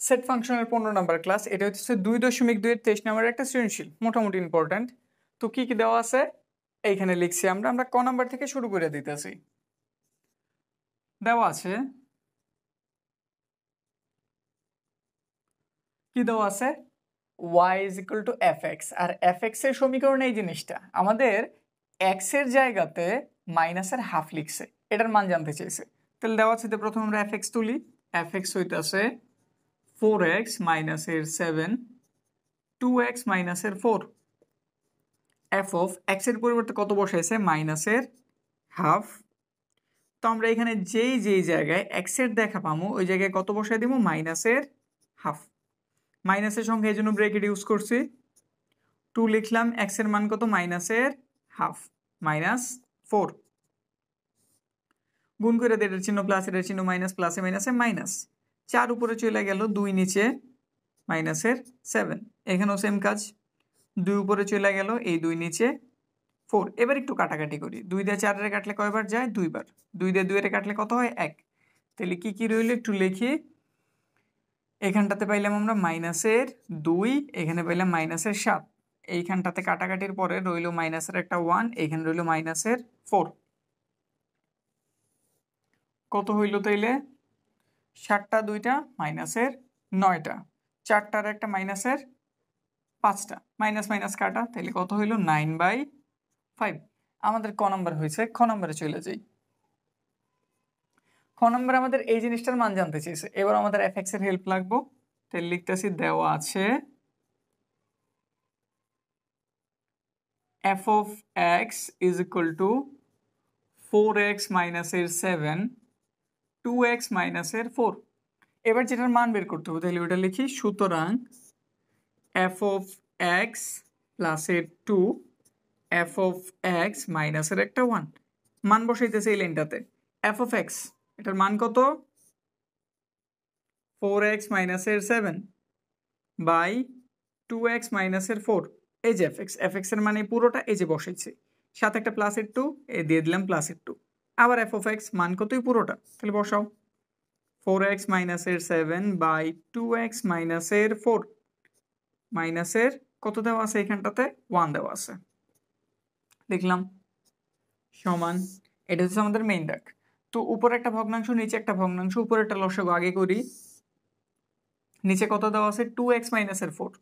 Set ফাংশনের 15 number class. এটা হচ্ছে 2.2-23 নাম্বারের একটা সৃজনশীল, মোটামুটি ইম্পর্ট্যান্ট। তো কি কি দেওয়া আছে এইখানে লিখছি আমরা ক নাম্বার থেকে শুরু করে দিতেছি। দেওয়া আছে, কি দেওয়া আছে, y is equal to fx, R fx এর সমীকরণ এই জিনিসটা আমাদের x এর জায়গাতে মাইনাসের হাফ লিখছে, এটার মান জানতে চাইছে। তাহলে দেওয়া আছে, প্রথমে আমরা fx তুলি। fx হইতাছে 4x মাইনাসের 7, 2x মাইনাসের 4। f of x এর পরিবর্তে কত বসাইছে, মাইনাসের হাফ। তো আমরা এখানে যেই জায়গায় x এর দেখা পাবো ওই জায়গায় কত বসাই দিব, মাইনাসের হাফ। মাইনাসের সংখ্যা এই জন্য ব্রেকেট ইউজ করছি, 2 লিখলাম, x এর মান কত, মাইনাসের হাফ, -4। গুণ করে এটার চিহ্ন প্লাস, এটার চিহ্ন মাইনাস, প্লাসে মাইনাসে মাইনাস। 4 উপরে চলে গেল, 2 নিচে, মাইনাসের 7। এখানেও সেম কাজ, 2 উপরে চলে গেল, এই 2 নিচে, 4। এবার একটু কাটাকাটি করি, 2 দিয়ে 4 এর কাটলে কয়বার যায়, 2 বার। 2 দিয়ে 2 এর কাটলে কত হয়, 1। তাহলে কি কি রইল একটু লিখি। এখানটাতে পাইলাম আমরা মাইনাসের 2, এখানে পাইলাম মাইনাসের 7। এইখানটাতে কাটাকাটির পরে রইল মাইনাসের একটা 1, এখানে রইল মাইনাসের 4। কত হইল তাইলে, 7টা 2টা মাইনাসের 9টা, 4টার একটা মাইনাসের 5টা, মাইনাস মাইনাস কাটা, তাহলে কত হইল 9/5। আমাদের ক নাম্বার হয়েছে। খ নাম্বারে চলে যাই। খ নাম্বার আমাদের এই জিনিসটার মান জানতে চেয়েছে, এবার আমাদের fx এর হেল্প লাগবো। তাহলে লিখতেছি, দেওয়া আছে f of x is equal to 4x মাইনাসের 7, 2x মাইনাসের 4। এবার যেটার মান বের করতে হবে, তাহলে ওটা লিখি। সুতরাং f of x প্লাসের 2, f of x মাইনাসের একটা 1, মান বসাইতেছে এই লাইনটাতে। f of x এটার মান কত, 4x মাইনাসের 7 বাই 2x মাইনাসের 4। এই যে fx এর মানে পুরোটা এই যে বসাইছে, সাথে একটা প্লাসের 2, এই দিয়ে দিলাম প্লাসের 2। আবার f of x মান কতই পুরোটা, তাহলে বসাও 4x মাইনাসের 7 বাই 2x মাইনাসের 4, মাইনাসের কত দেওয়া আছে এখানটাতে, 1 দেওয়া আছে, লিখলাম সমান। এটা হচ্ছে আমাদের মেইন দাগ। তো উপরে একটা ভগ্নাংশ, নিচে একটা ভগ্নাংশ, উপরে একটা লসাগু আগে করি। নিচে কত দেওয়া আছে, 2x মাইনাসের 4,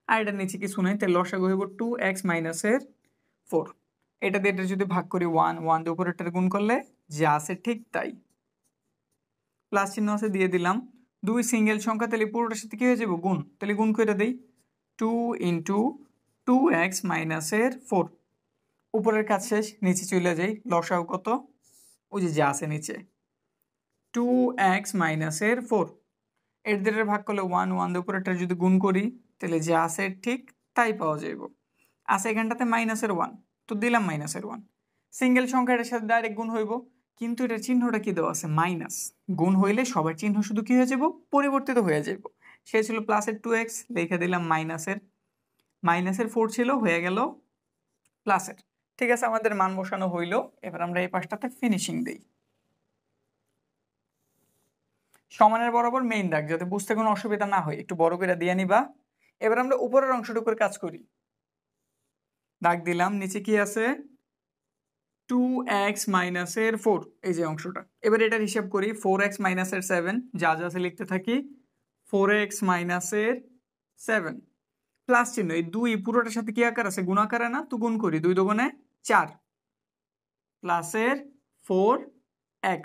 আর এটা নিচে কিছু নাই, তাই লসাগু হইব 2x মাইনাসের 4। এটা দিয়ে এটা যদি ভাগ করি 1, 1 দিয়ে উপরেরটা গুণ করলে যা আছে ঠিক তাই, প্লাস চিহ্ন আছে দিয়ে দিলাম। 2 সিঙ্গেল সংখ্যা, তাহলে পুরোটার সাথে কি হয়ে যাবে, গুণ, তাহলে গুণ করে দেই, 2 ইন্টু 2x মাইনাসের 4। উপরের কাজ শেষ, নিচে চলে যাই, লসাগু কত, ওই যে যা আছে নিচে 2x মাইনাসের 4। এর দিয়ে ভাগ করলে 1, 1 দিয়ে উপরেরটা যদি গুণ করি তাহলে যা আছে ঠিক তাই পাওয়া যাইব। আছে এখানটাতে মাইনাসের 1, তো দিলাম মাইনাসের 1। সিঙ্গেল সংখ্যাটার সাথে ডাইরেক্ট গুণ হইব, কিন্তু এটার চিহ্নটা কি দেওয়া আছে, মাইনাস। গুণ হইলে সবার চিহ্ন শুধু কি হয়ে যাব, পরিবর্তিত হয়ে যাব। সে ছিল প্লাসের 2x, লিখে দিলাম মাইনাসের 4 ছিল, হয়ে গেল প্লাসের। ঠিক আছে, আমাদের মান বসানো হইল। এবার আমরা এই পাশটাতে ফিনিশিং দেই। সমানের বরাবর মেইন দাগ, যাতে বুঝতে কোনো অসুবিধা না হয়, একটু বড় করে দিয়ে নিবা। এবার আমরা উপরের অংশটুকুর কাজ করি। দাগ দিলাম, নিচে কি আছে, 2x মাইনাসের 4, এই যে অংশটা। এবার এটার হিসাব করি, 4x মাইনাসের 7, যা যা আছে লিখতে থাকি, 4x মাইনাসের 7 প্লাস চিহ্ন, এই 2 পুরোটার সাথে কি আকার আছে, গুণ আকারে না, তো গুণ করি, 2 দুগুণে 4 প্লাসের 4x,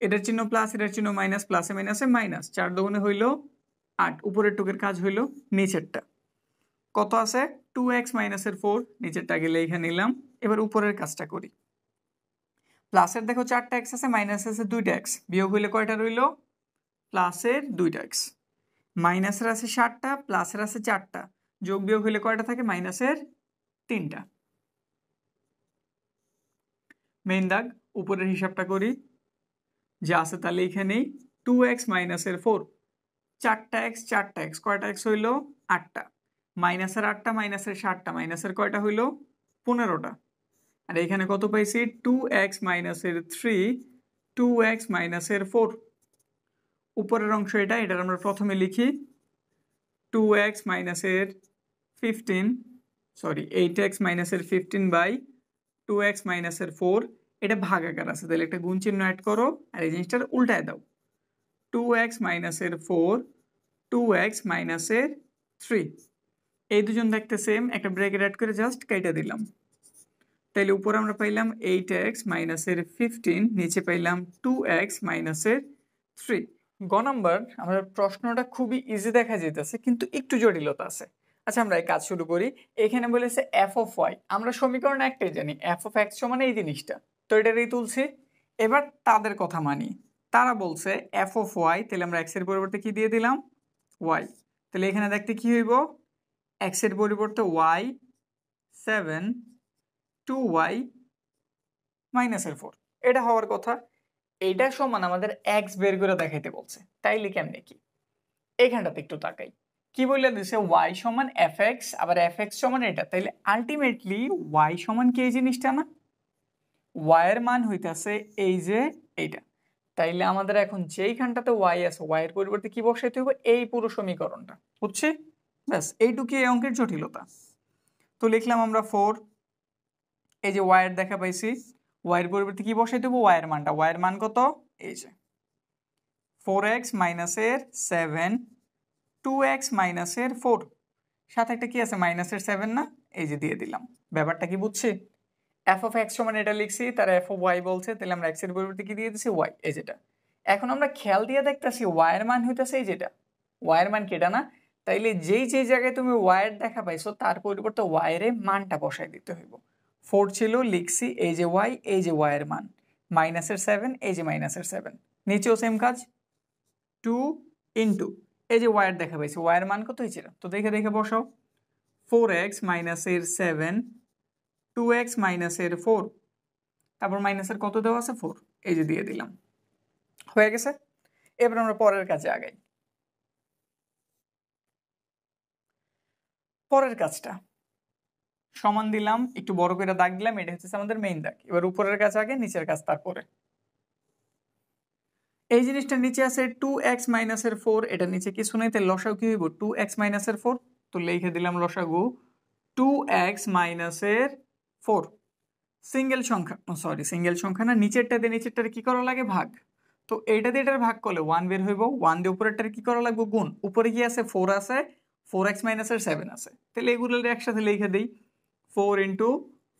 এটার চিহ্ন প্লাস, এটার চিহ্ন মাইনাস, প্লাসে মাইনাসে মাইনাস, 4 দুগুণে হইল 8। উপরের টুকের কাজ হইল নিচেরটা, কত আছে, 2x মাইনাসের 4, নিচেরটা আগে লিখে নিলাম। এবার উপরের কাজটা করি। প্লাসের দেখো 4টা x আছে, মাইনাস আছে 2টা x, বিয়োগ হইলে কয়টা রইল, প্লাসের 2টা x। মাইনাসের আছে 7টা, প্লাসের আছে 4টা, যোগ বিয়োগ হইলে কয়টা থাকে, মাইনাসের 3টা। মেইন দাগ, উপরের হিসাবটা করি, যা আছে তা লিখে নেই। 2x মাইনাসের 4, 4টা x, 4টা x, কয়টা x হইল, 8টা। মাইনাসের 8টা, মাইনাসের 7টা, মাইনাসের কয়টা হইল, 15টা। আর এখানে কত পাইছি, 2x মাইনাসের 3, 2x মাইনাসের 4। উপরের অংশ এটার আমরা প্রথমে লিখি 2x মাইনাসের 15 সরি 8x মাইনাসের 15 বাই 2x মাইনাসের 4 এটা ভাগাকার আছে, তাহলে একটা গুণ চিহ্ন অ্যাড করো আর এই জিনিসটার উল্টায় দাও। 2x মাইনাসের 4 2x মাইনাসের 3 এই দুজন দেখতে সেম, একটা ব্রেকেট অ্যাড করে জাস্ট কেটে দিলাম। তাইলে উপরে আমরা পাইলাম 8x মাইনাসের 15, নিচে পাইলাম 2x মাইনাসের 3। গ নাম্বার আমাদের প্রশ্নটা খুবই ইজি দেখা যেতেছে কিন্তু একটু জটিলতা আছে। আচ্ছা আমরা এই কাজ শুরু করি। এখানে বলেছে এফ অফ ওয়াই, আমরা সমীকরণ একটাই জানি, এফ অফ এক্স সমান এই জিনিসটা, তো এটারই তুলছি। এবার তাদের কথা মানি, তারা বলছে এফ অফ ওয়াই, তাহলে আমরা এক্স এর পরিবর্তে কি দিয়ে দিলাম ওয়াই। তাহলে এখানে দেখতে কি হইব, এক্স এর পরিবর্তে ওয়াই 7 2y মাইনাসের 4, এটা হওয়ার কথা। এইটা সমান আমাদের এক্স বের করে দেখাইতে বলছে, তাইলে কেমনে কি এখানটাতে একটু তাকাই। কি বলে দিছে y সমান fx, আবার fx সমান এটা, তাইলে আলটিমেটলি y সমান কি এই জিনিসটা না, y এর মান হইতাছে এই যে এইটা। তাইলে আমাদের এখন যেইখানটাতে y আছে y এর পরিবর্তে কি বসাইতে হবে, এই পুরো সমীকরণটা, বুঝছি? ব্যাস এইটুকু এই অঙ্কের জটিলতা। তো লিখলাম আমরা 4, এই যে y এর দেখা পাইছি, y এর পরিবর্তে কি বসাইতে হবে, y এর মানটা, y এর মান কত, এই যে 4x মাইনাসের 7 2x মাইনাসের 4, সাথে একটা কি আছে মাইনাসের 7 না, এই যে দিয়ে দিলাম। ব্যাপারটা কি বুঝছি? এফ অফ এক্স সমান এটা লিখছি, তার এফ অফ ওয়াই বলছে, তাহলে আমরা এক্স এর পরিবর্তে কি দিয়ে দিছি ওয়াই, এই যেটা। এখন আমরা খেয়াল দিয়ে দেখতেছি ওয়াই এর মান হইতেছে এই যেটা, ওয়াই এর মান কেটা না, তাইলে যেই যেই জায়গায় তুমি ওয়াই এর দেখা পাইছো তার পরিবর্তে ওয়াই এর মানটা বসাই দিতে হইব। 4 ছিল লিখছি, এই যে ওয়াই, এই যে ওয়াই এর মান মাইনাসের 7, এই যে মাইনাসের 7, নিচেও সেম কাজ 2 ইন্টু এই যে ওয়াই এর দেখা পাইছি, ওয়াই এর মান কত হয়েছিল, তো দেখে দেখে বসাও। 4x মাইনাসের 7 2x মাইনাসের 4, তারপর মাইনাসের কত দেওয়া আছে 4, এই যে দিয়ে দিলাম, হয়ে গেছে। এবার আমরা পরের কাজে আগাই। পরের কাজটা সমান দিলাম, একটু বড় করে দাগ দিলাম, এটা হচ্ছে আমাদের মেইন দাগ। এবার উপরের কাজ আগে, নিচের কাজ তারপরে। এই জিনিসটা নিচে আছে 2x মাইনাসের 4, এটা নিচে কিছু নেই, তাহলে লসাগু কি হইব 2x মাইনাসের 4, তো লিখে দিলাম লসাগু 2x মাইনাসের 4। সিঙ্গেল সংখ্যা, সরি সিঙ্গেল সংখ্যা না, নিচেরটাতে নিচেরটার কি করা লাগে ভাগ, তো এইটা দিয়ে এটার ভাগ করলে 1 বের হইব, 1 দিয়ে উপরেরটার কি করা লাগবে গুণ, উপরে কি আছে 4 আছে, 4x মাইনাসের 7 আছে, তাহলে এগুলো একসাথে লিখে দিই 4 ইন্টু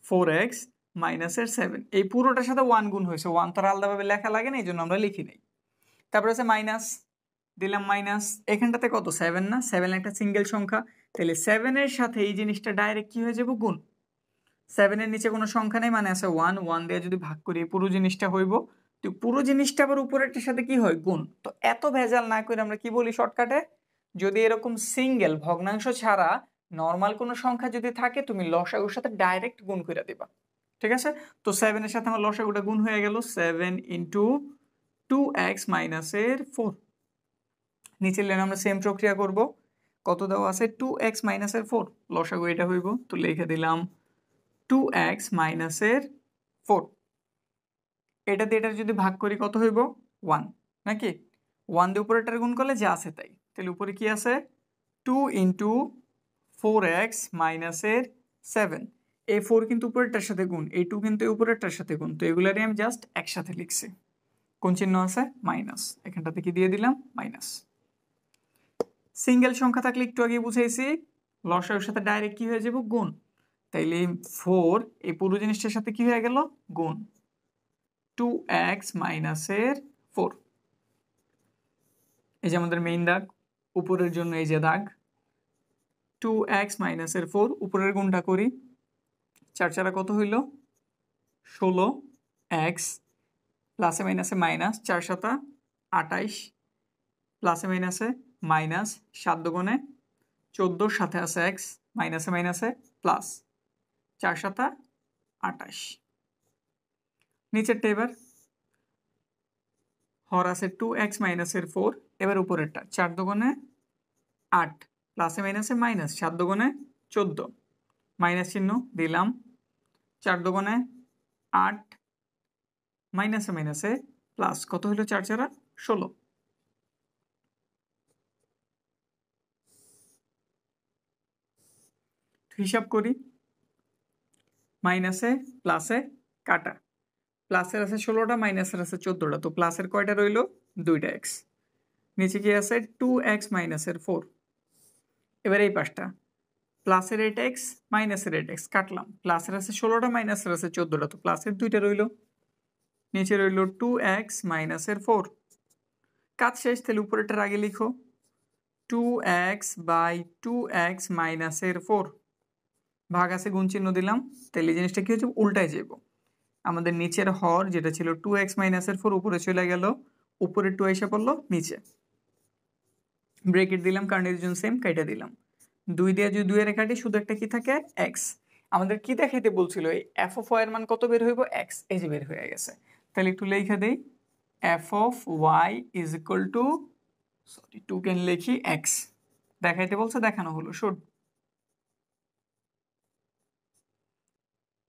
4x মাইনাসের 7, এই পুরোটার সাথে 1 গুণ হয়েছে, 1 তো আলাদাভাবে লেখা লাগে না, এই জন্য আমরা লিখি নেই। তারপর আছে মাইনাস, দিলাম মাইনাস, এখানটাতে কত 7 না, 7 একটা সিঙ্গেল সংখ্যা, তাহলে 7 এর সাথে এই জিনিসটা ডাইরেক্ট কি হয়ে যাবে গুণ, 7 এর নিচে কোনো সংখ্যা নেই মানে আছে 1, 1 দিয়ে যদি ভাগ করি পুরো জিনিসটা হইব, তো পুরো জিনিসটা আবার উপরেরটার সাথে কি হয় গুণ। তো এত ভেজাল না করে আমরা কি বলি শর্টকাটে, যদি এরকম সিঙ্গেল ভগ্নাংশ ছাড়া নর্মাল কোনো সংখ্যা যদি থাকে তুমি লসাগুর সাথে ডাইরেক্ট গুণ করে দিবা, ঠিক আছে? তো 7 এর সাথে আমার লসাগুটা গুণ হয়ে গেল, 7 ইন্টু 2x মাইনাসের 4। নিচের লাইনে আমরা সেম প্রক্রিয়া করব, কত দেওয়া আছে 2x মাইনাসের 4, লসাগু এটা হইব, তো লিখে দিলাম 2x মাইনাসের 4। এটা দিয়ে এটা যদি ভাগ করি কত হইব 1, নাকি 1 দিয়ে উপরেটার গুণ করলে যা আছে তাই, তাহলে উপরে কি আছে 2 ইন্টু 4x মাইনাসের 7, এই 4 কিন্তু উপরেরটার সাথে গুণ, এই 2 কিন্তু উপরেরটার সাথে গুণ, তো এগুলারই আমি জাস্ট একসাথে লিখছি, কোন চিহ্ন আছে মাইনাস, এখানটাতে কি দিয়ে দিলাম মাইনাস। সিঙ্গেল সংখ্যা থাকলে একটু আগে বুঝাইছি লসাগুর সাথে ডাইরেক্ট কি হয়ে যাব গুণ, তাইলে 4 এই পুরো জিনিসটার সাথে কি হয়ে গেল গুণ 2x মাইনাসের 4। এই যে আমাদের মেইন দাগ, উপরের জন্য এই যে দাগ 2x মাইনাসের 4, উপরের গুণটা করি, 4 4 কত হইল 16x, প্লাসে মাইনাসে মাইনাস, 4 7 28, প্লাসে মাইনাসে মাইনাস, 7 দুগুণে 14, সাথে আছে x, মাইনাসে মাইনাসে প্লাস, 4 7 28। নিচেরটা এবার হর আছে 2x মাইনাসের 4, এবার উপরেরটা 4 দুগুণে 8, প্লাসে মাইনাসে মাইনাস, 7 দুগুণে 14, মাইনাস চিহ্ন দিলাম, 4 দুগুণে 8, মাইনাসে মাইনাসে প্লাস, কত হলো 4 4 16। হিসাব করি, মাইনাসে প্লাসে কাটা, প্লাসের আছে 16টা, মাইনাসের আছে 14টা, তো প্লাসের কয়টা রইল? 2টা এক্স। নিচে কি আছে? 2x মাইনাসের 4। এবার এই পাশটা প্লাসের 8x মাইনাসের 8x কাটলাম, প্লাসের আছে 16টা, মাইনাসের আছে 14টা, তো প্লাসের 2টা রইল, নিচে রইল 2x মাইনাসের 4। কাজ শেষ, তাহলে উপরেটার আগে লিখো 2x বাই 2x মাইনাসের 4, ভাগ আছে গুণ চিহ্ন দিলাম, তাহলে এই জিনিসটা কি হচ্ছে? উল্টায় যাব। আমাদের নিচের হর যেটা ছিল 2x মাইনাসের 4 উপরে চলে গেল, উপরে 2 এসে পড়লো নিচে, ব্রেকেট দিলাম কারণ এর জন্য সেম, কাইটা দিলাম। 2 দিয়ে যদি 2 এর কাটি শুধু একটা কি থাকে? x। আমাদের কি দেখাইতে বলছিল? এই f অফ y এর মান কত বের হইব? x। এই যে বের হয়ে গেছে, তাহলে একটু লেখা দেই f of y is equal to, sorry 2 কেন লিখি, x। দেখাইতে বলছে, দেখানো হলো, শুট।